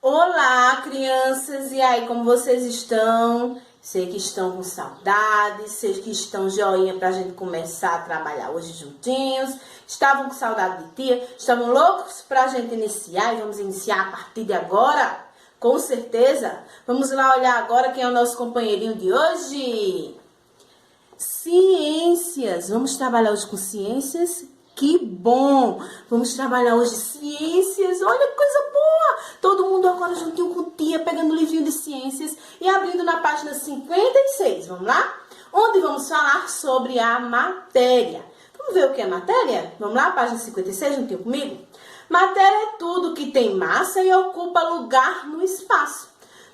Olá, crianças! E aí, como vocês estão? Sei que estão com saudade, sei que estão joinha pra gente começar a trabalhar hoje juntinhos. Estavam com saudade de tia? Estavam loucos pra gente iniciar e vamos iniciar a partir de agora? Com certeza! Vamos lá olhar agora quem é o nosso companheirinho de hoje. Ciências! Vamos trabalhar hoje com ciências? Que bom! Vamos trabalhar hoje ciências. Olha que coisa boa! Todo mundo agora juntinho com tia, pegando o livrinho de ciências e abrindo na página 56. Vamos lá? Onde vamos falar sobre a matéria. Vamos ver o que é matéria? Vamos lá, página 56, juntinho comigo? Matéria é tudo que tem massa e ocupa lugar no espaço.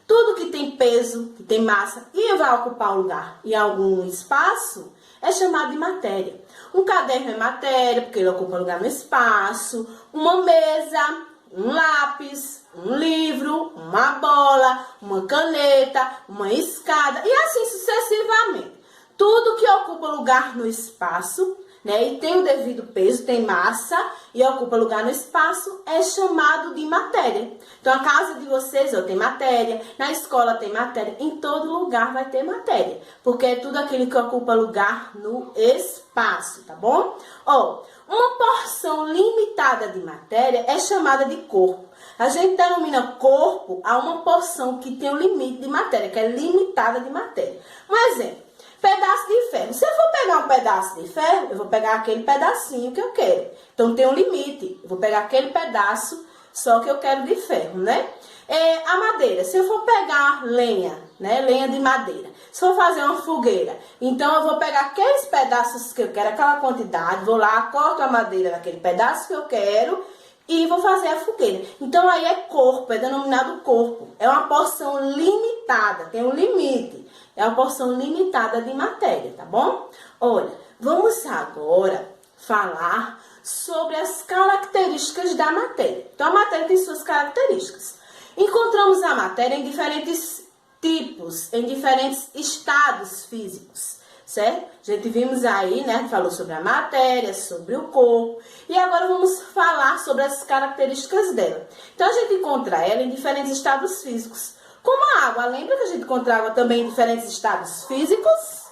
Tudo que tem peso, que tem massa e vai ocupar um lugar em algum espaço é chamado de matéria. Um caderno é matéria porque ele ocupa lugar no espaço. Uma mesa, um lápis, um livro, uma bola, uma caneta, uma escada e assim sucessivamente. Tudo que ocupa lugar no espaço, né, e tem o devido peso, tem massa e ocupa lugar no espaço, é chamado de matéria. Então, a casa de vocês tem matéria, na escola tem matéria, em todo lugar vai ter matéria, porque é tudo aquilo que ocupa lugar no espaço, tá bom? Uma porção limitada de matéria é chamada de corpo. A gente denomina corpo a uma porção que tem um limite de matéria, que é limitada de matéria. Um exemplo. Pedaço de ferro. Se eu for pegar um pedaço de ferro, eu vou pegar aquele pedacinho que eu quero. Então, tem um limite. Eu vou pegar aquele pedaço só que eu quero de ferro, né? A madeira. Se eu for pegar lenha, né? Lenha de madeira. Se for fazer uma fogueira, então eu vou pegar aqueles pedaços que eu quero, aquela quantidade, vou lá, corto a madeira daquele pedaço que eu quero e vou fazer a fogueira. Então, aí é corpo, é denominado corpo. É uma porção limitada, tem um limite. É uma porção limitada de matéria, tá bom? Olha, vamos agora falar sobre as características da matéria. Então, a matéria tem suas características. Encontramos a matéria em diferentes tipos, em diferentes estados físicos, certo? A gente vimos aí, né? Falou sobre a matéria, sobre o corpo. E agora vamos falar sobre as características dela. Então, a gente encontra ela em diferentes estados físicos. Como a água, lembra que a gente encontra água também em diferentes estados físicos?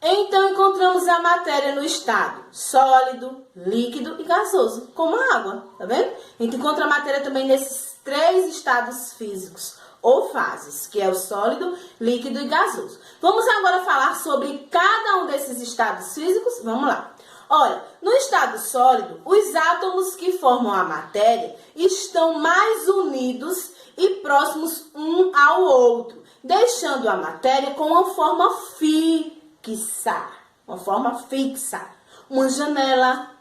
Então, encontramos a matéria no estado sólido, líquido e gasoso, como a água, tá vendo? A gente encontra a matéria também nesses três estados físicos, ou fases, que é o sólido, líquido e gasoso. Vamos agora falar sobre cada um desses estados físicos? Vamos lá. Olha, no estado sólido, os átomos que formam a matéria estão mais unidos e próximos um ao outro, deixando a matéria com uma forma fixa. Uma forma fixa. Uma janela,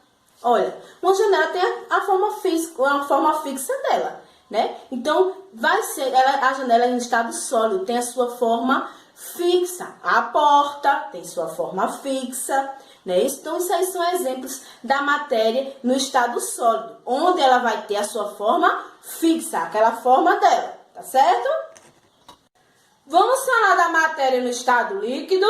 olha, uma janela tem a forma fixa dela, né? Então, vai ser, a janela em estado sólido tem a sua forma fixa. A porta tem sua forma fixa, né? Então, isso aí são exemplos da matéria no estado sólido, onde ela vai ter a sua forma fixa, aquela forma dela, tá certo? Vamos falar da matéria no estado líquido.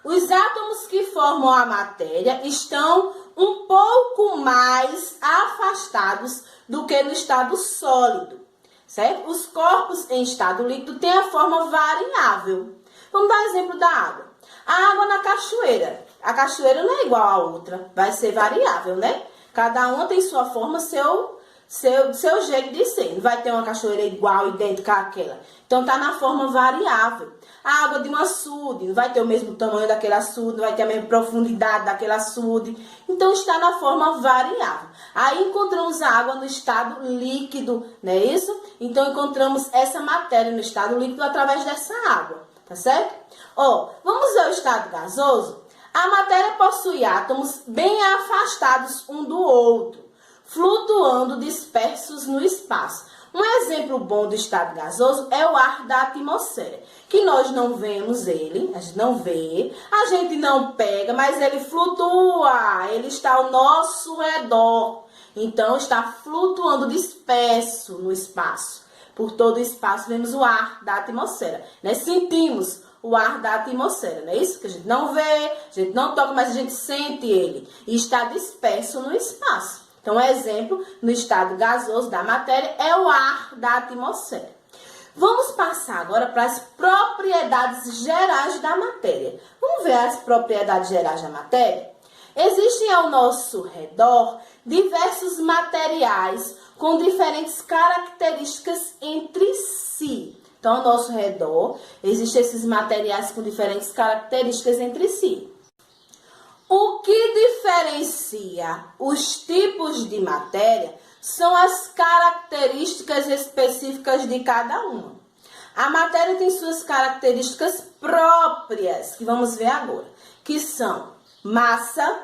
Os átomos que formam a matéria estão um pouco mais afastados do que no estado sólido, certo? Os corpos em estado líquido têm a forma variável. Vamos dar exemplo da água. A água na cachoeira. A cachoeira não é igual a outra, vai ser variável, né? Cada uma tem sua forma, seu jeito de ser. Não vai ter uma cachoeira igual, idêntica àquela. Então, tá na forma variável. A água de um açude não vai ter o mesmo tamanho daquele açude, não vai ter a mesma profundidade daquele açude. Então, está na forma variável. Aí, encontramos a água no estado líquido, não é isso? Então, encontramos essa matéria no estado líquido através dessa água, tá certo? Vamos ver o estado gasoso? A matéria possui átomos bem afastados um do outro, flutuando dispersos no espaço. Um exemplo bom do estado gasoso é o ar da atmosfera, que nós não vemos ele, a gente não vê, a gente não pega, mas ele flutua, ele está ao nosso redor. Então, está flutuando disperso no espaço. Por todo o espaço, vemos o ar da atmosfera, né? Sentimos o ar da atmosfera, não é isso? Que a gente não vê, a gente não toca, mas a gente sente ele. E está disperso no espaço. Então, exemplo, no estado gasoso da matéria é o ar da atmosfera. Vamos passar agora para as propriedades gerais da matéria. Vamos ver as propriedades gerais da matéria? Existem ao nosso redor diversos materiais com diferentes características entre si. Então, ao nosso redor existem esses materiais com diferentes características entre si. O que diferencia os tipos de matéria são as características específicas de cada uma. A matéria tem suas características próprias, que vamos ver agora, que são massa,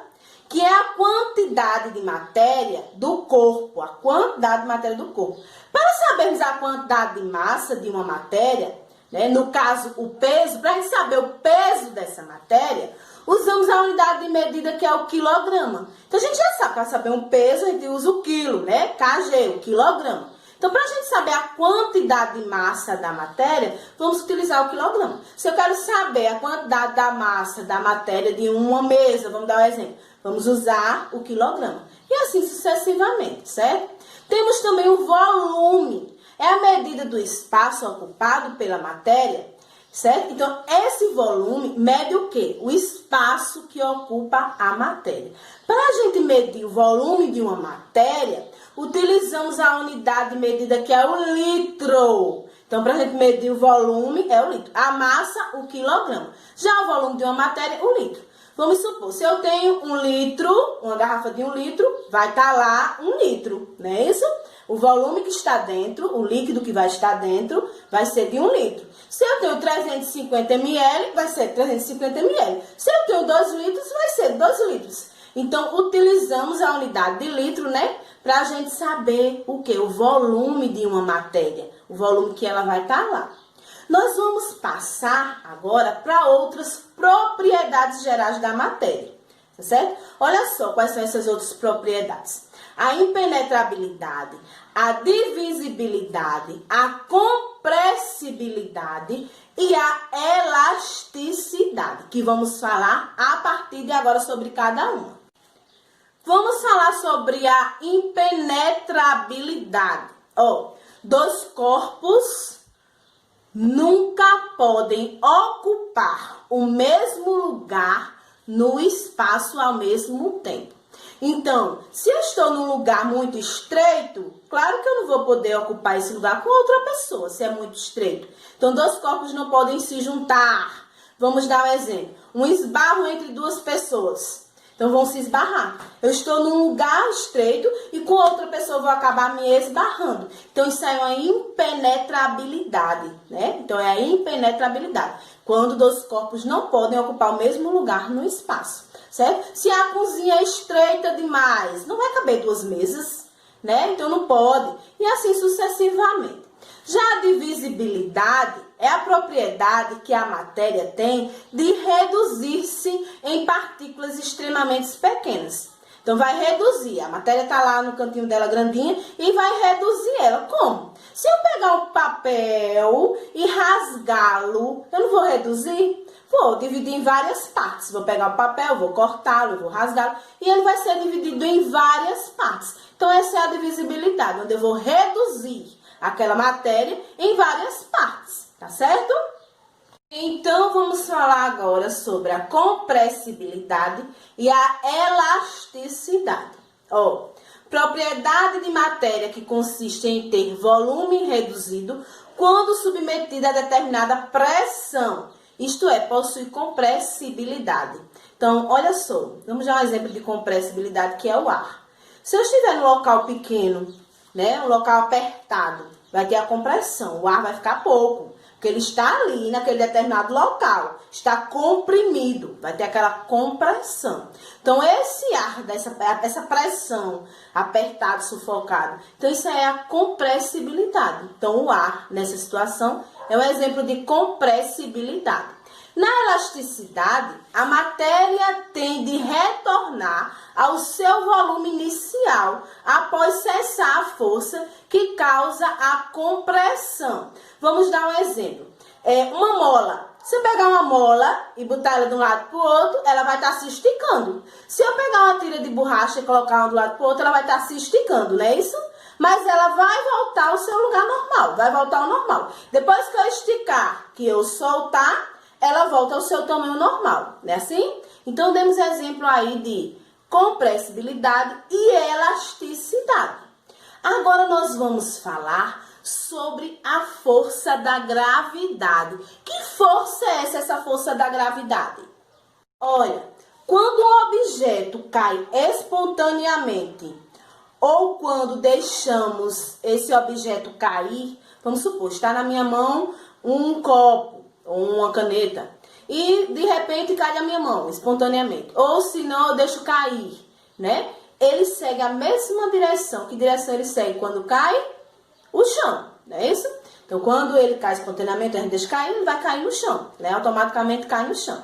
que é a quantidade de matéria do corpo, a quantidade de matéria do corpo. Para sabermos a quantidade de massa de uma matéria, né, no caso o peso, para a gente saber o peso dessa matéria, usamos a unidade de medida que é o quilograma. Então a gente já sabe, para saber um peso a gente usa o quilo, né, kg, o quilograma. Então, para a gente saber a quantidade de massa da matéria, vamos utilizar o quilograma. Se eu quero saber a quantidade da massa da matéria de uma mesa, vamos dar um exemplo, vamos usar o quilograma. E assim sucessivamente, certo? Temos também o volume. É a medida do espaço ocupado pela matéria, certo? Então, esse volume mede o quê? O espaço que ocupa a matéria. Para a gente medir o volume de uma matéria, utilizamos a unidade de medida que é o litro. Então, para a gente medir o volume, é o litro. A massa, o quilograma. Já o volume de uma matéria, o litro. Vamos supor, se eu tenho 1 litro, uma garrafa de 1 litro, vai estar lá 1 litro, não é isso? O volume que está dentro, o líquido que vai estar dentro, vai ser de 1 litro. Se eu tenho 350 ml, vai ser 350 ml. Se eu tenho 2 litros, vai ser 2 litros. Então, utilizamos a unidade de litro, né? Para a gente saber o que? O volume de uma matéria. O volume que ela vai estar lá. Nós vamos passar agora para outras propriedades gerais da matéria. Tá certo? Olha só quais são essas outras propriedades. A impenetrabilidade, a divisibilidade, a compressibilidade e a elasticidade, que vamos falar a partir de agora sobre cada uma. Vamos falar sobre a impenetrabilidade. Dois corpos nunca podem ocupar o mesmo lugar no espaço ao mesmo tempo. Então, se eu estou num lugar muito estreito, claro que eu não vou poder ocupar esse lugar com outra pessoa, se é muito estreito. Então, dois corpos não podem se juntar. Vamos dar um exemplo. Um esbarro entre duas pessoas. Então, vão se esbarrar. Eu estou num lugar estreito e com outra pessoa eu vou acabar me esbarrando. Então, isso aí é uma impenetrabilidade, né? Então, é a impenetrabilidade. Quando dois corpos não podem ocupar o mesmo lugar no espaço, certo? Se a cozinha é estreita demais, não vai caber 2 mesas, né? Então, não pode. E assim sucessivamente. Já a divisibilidade é a propriedade que a matéria tem de reduzir-se em partículas extremamente pequenas. Então, vai reduzir. A matéria está lá no cantinho dela grandinha e vai reduzir ela. Como? Se eu pegar um papel e rasgá-lo, eu não vou reduzir? Vou dividir em várias partes. Vou pegar o papel, vou cortá-lo, vou rasgá-lo e ele vai ser dividido em várias partes. Então, essa é a divisibilidade, onde eu vou reduzir aquela matéria em várias partes, tá certo? Então, vamos falar agora sobre a compressibilidade e a elasticidade. Propriedade de matéria que consiste em ter volume reduzido quando submetida a determinada pressão, isto é, possui compressibilidade. Então, olha só, vamos dar um exemplo de compressibilidade que é o ar. Se eu estiver num local pequeno, né, um local apertado, vai ter a compressão, o ar vai ficar pouco, porque ele está ali naquele determinado local, está comprimido, vai ter aquela compressão. Então, esse ar, essa pressão apertado, sufocado, então isso é a compressibilidade. Então, o ar, nessa situação, é um exemplo de compressibilidade. Na elasticidade, a matéria tem de retornar ao seu volume inicial após cessar a força que causa a compressão. Vamos dar um exemplo. Uma mola Se eu pegar uma mola e botar ela de um lado para o outro, ela vai estar se esticando. Se eu pegar uma tira de borracha e colocar uma do lado para o outro, ela vai estar se esticando, não é isso? Mas ela vai voltar ao seu lugar normal, vai voltar ao normal. Depois que eu esticar, que eu soltar, ela volta ao seu tamanho normal, não é assim? Então, demos exemplo aí de compressibilidade e elasticidade. Agora nós vamos falar sobre a força da gravidade. Que força é essa força da gravidade? Olha, quando um objeto cai espontaneamente ou quando deixamos esse objeto cair, vamos supor, está na minha mão um copo ou uma caneta e de repente cai na minha mão espontaneamente, ou se não eu deixo cair, né? Ele segue a mesma direção. Que direção ele segue quando cai? O chão, não é isso? Então, quando ele cai espontaneamente, a gente deixa cair, ele vai cair no chão, né? Automaticamente cai no chão.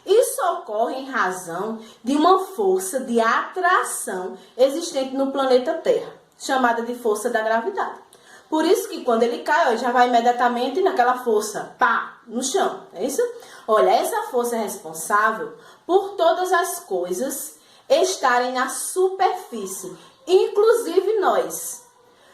Isso ocorre em razão de uma força de atração existente no planeta Terra, chamada de força da gravidade. Por isso que quando ele cai, ó, já vai imediatamente naquela força, pá, no chão, não é isso? Olha, essa força é responsável por todas as coisas estarem na superfície, inclusive nós.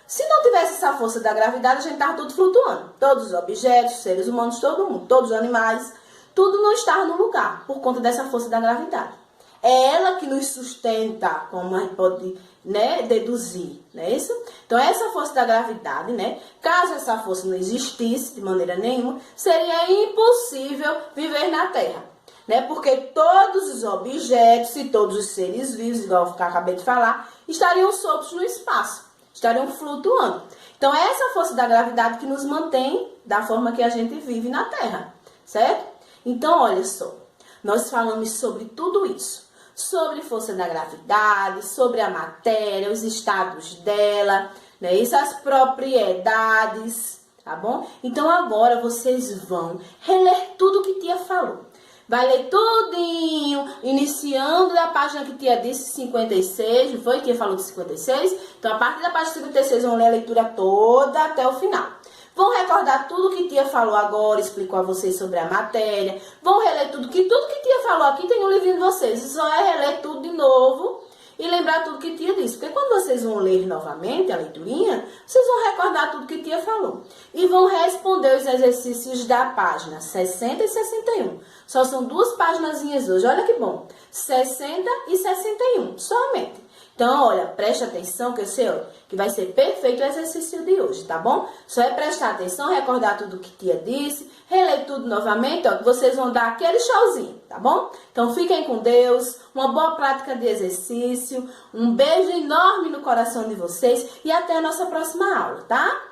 Se não tivesse essa força da gravidade, a gente estava tudo flutuando. Todos os objetos, seres humanos, todo mundo, todos os animais, tudo não estava no lugar, por conta dessa força da gravidade. É ela que nos sustenta, como a gente pode, né, deduzir, não é isso? Então, essa força da gravidade, né, caso essa força não existisse de maneira nenhuma, seria impossível viver na Terra, né? Porque todos os objetos e todos os seres vivos, igual eu acabei de falar, estariam soltos no espaço, estariam flutuando. Então, é essa força da gravidade que nos mantém da forma que a gente vive na Terra, certo? Então, olha só, nós falamos sobre tudo isso. Sobre força da gravidade, sobre a matéria, os estados dela, né? Isso, as propriedades, tá bom? Então, agora vocês vão reler tudo que Tia falou. Vai ler tudinho, iniciando da página que Tia disse, 56, não foi? Tia falou de 56? Então, a partir da página 56, vão ler a leitura toda até o final. Vão recordar tudo que Tia falou agora, explicou a vocês sobre a matéria. Vão reler tudo que Tia falou aqui tem no livrinho de vocês. Só é reler tudo de novo e lembrar tudo que Tia disse. Porque quando vocês vão ler novamente a leiturinha, vocês vão recordar tudo que Tia falou. E vão responder os exercícios da página 60 e 61. Só são duas paginazinhas hoje, olha que bom. 60 e 61, somente. Então, olha, preste atenção que eu sei que vai ser perfeito o exercício de hoje, tá bom? Só é prestar atenção, recordar tudo que Tia disse, reler tudo novamente, ó, que vocês vão dar aquele showzinho, tá bom? Então, fiquem com Deus, uma boa prática de exercício, um beijo enorme no coração de vocês e até a nossa próxima aula, tá?